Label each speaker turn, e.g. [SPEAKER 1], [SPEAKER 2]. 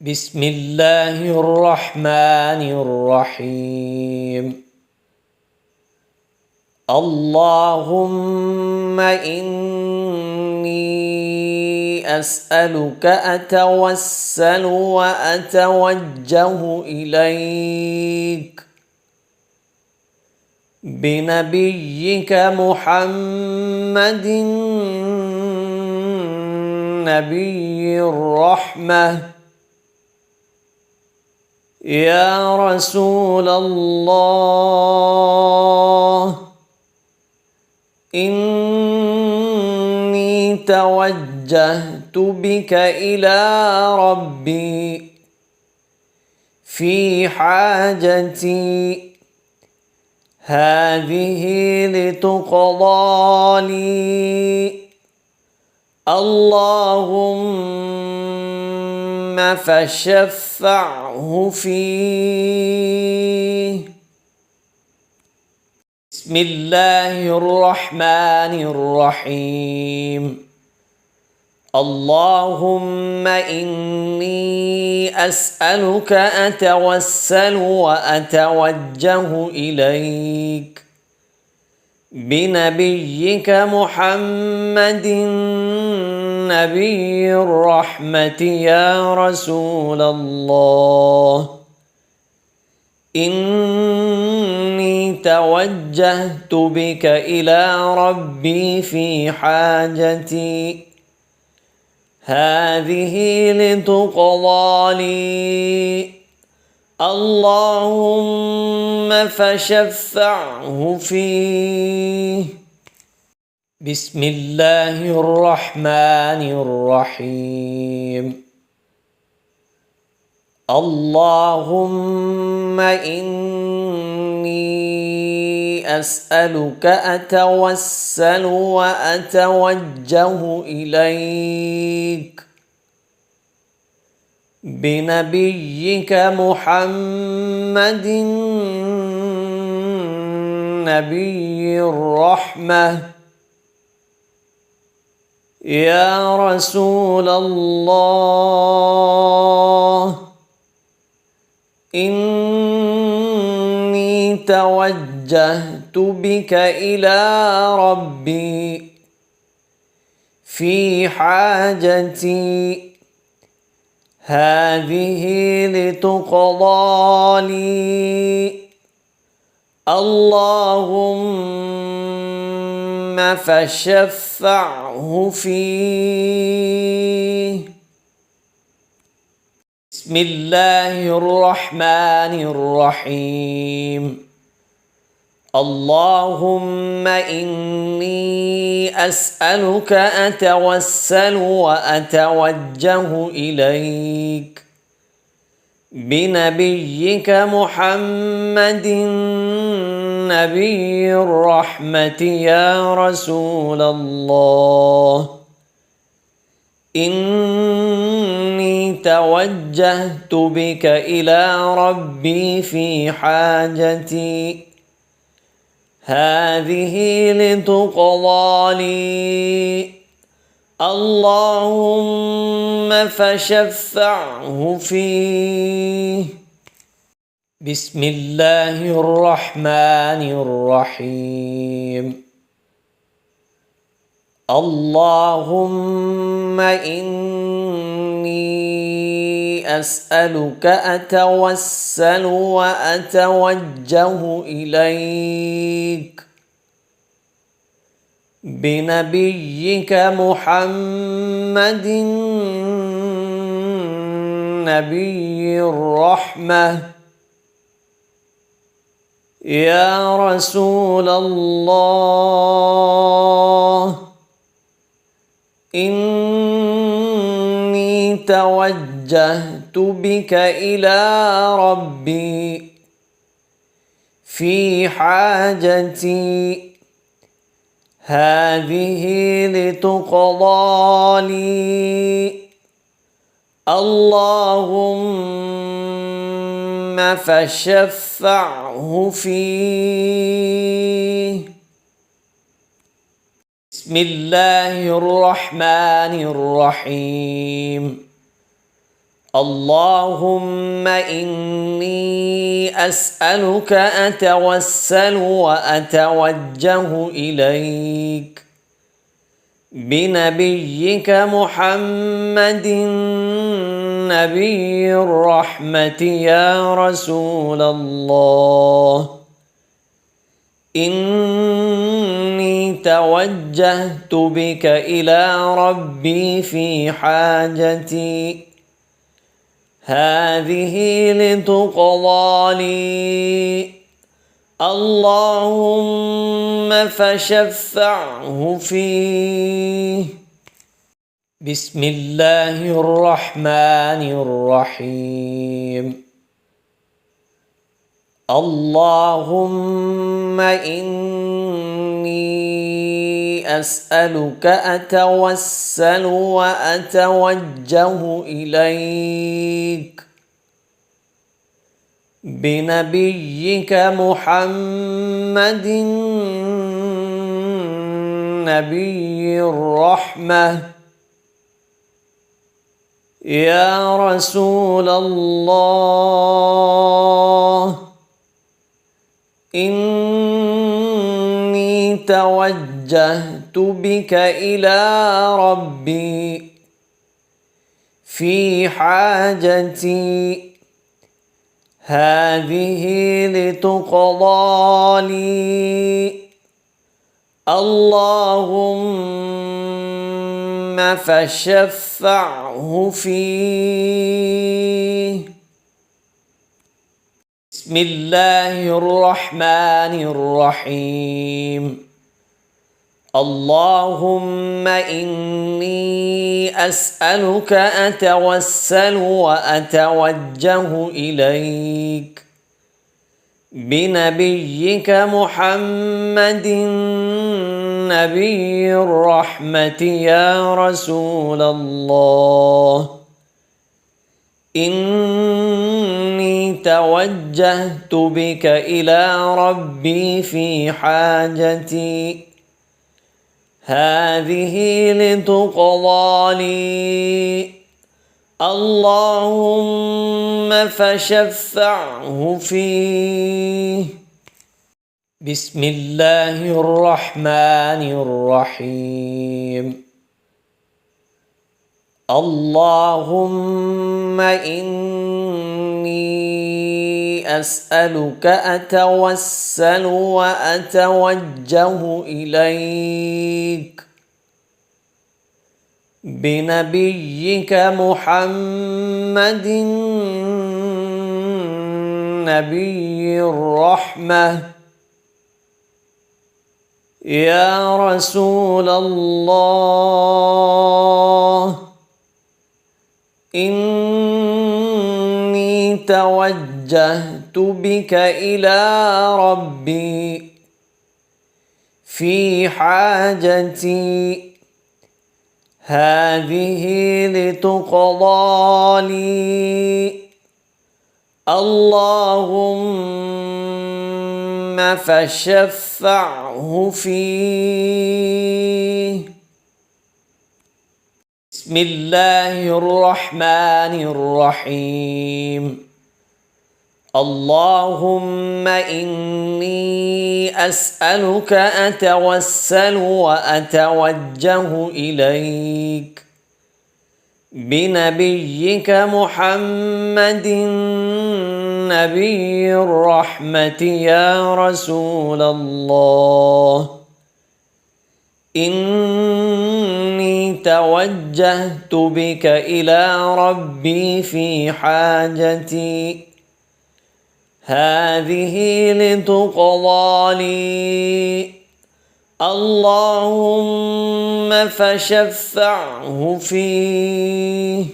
[SPEAKER 1] بسم الله الرحمن الرحيم. اللهم إني أسألك أتوسل وأتوجه إليك بنبيك محمد نبي الرحمة يا رسول الله، إني توجهت بك إلى ربي في حاجتي هذه لتقضى لي، اللهم فشفعه فيه. بسم الله الرحمن الرحيم. اللهم إني أسألك أتوسل وأتوجه إليك بنبيك محمد نبي الرحمة يا رسول الله، إني توجهت بك إلى ربي في حاجتي هذه لتقضى لي، اللهم فشفعه فيه. بسم الله الرحمن الرحيم. اللهم إني أسألك أتوسل وأتوجه إليك بنبيك محمد نبي الرحمة يا رسول الله، إني توجهت بك إلى ربي في حاجتي هذه لتقضى لي، اللهم فشفعه فيه. بسم الله الرحمن الرحيم. اللهم إني أسألك أتوسل وأتوجه إليك بنبيك محمد نبي الرحمة يا رسول الله، إني توجهت بك إلى ربي في حاجتي هذه لتقضى لي، اللهم فشفعه فيه. بسم الله الرحمن الرحيم. اللهم إني أسألك أتوسل وأتوجه إليك بنبيك محمد نبي الرحمة يا رسول الله، إني توجهت بك إلى ربي في حاجتي هذه لتقضى لي، اللهم فشفعه فيه. بسم الله الرحمن الرحيم. اللهم إني أسألك أتوسل وأتوجه إليك بنبيك محمد نبي الرحمة يا رسول الله. إني توجهت بك إلى ربي في حاجتي هذه لتقضى لي، اللهم فشفعه فيه. بسم الله الرحمن الرحيم. اللهم إني أسألك أتوسل وأتوجه إليك بنبيك محمد نبي الرحمة يا رسول الله. إني توجهت بك إلى ربي في حاجتي هذه لتقضى لي، اللهم فشفعه فيه. بسم الله الرحمن الرحيم. اللهم إني أسألك أتوسل وأتوجه إليك بنبيك محمد نبي الرحمة يا رسول الله. إني توجهت بك إلى ربي في حاجتي هذه لتقضى لي، اللهم فشفعه فيه. بسم الله الرحمن الرحيم. اللهم إني أسألك أتوسل وأتوجه إليك بنبيك محمد نبي الرحمة يا رسول الله. إني توجهت بك إلى ربي في حاجتي هذه لتقضى لي، اللهم فشفعه فيه. بسم الله الرحمن الرحيم. اللهم إني أسألك أتوسل وأتوجه إليك بنبيك محمد نبي الرحمة يا رسول الله. إني توجهت بك إلى ربي في حاجتي هذه لتقضى لي، اللهم فشفعه فيه.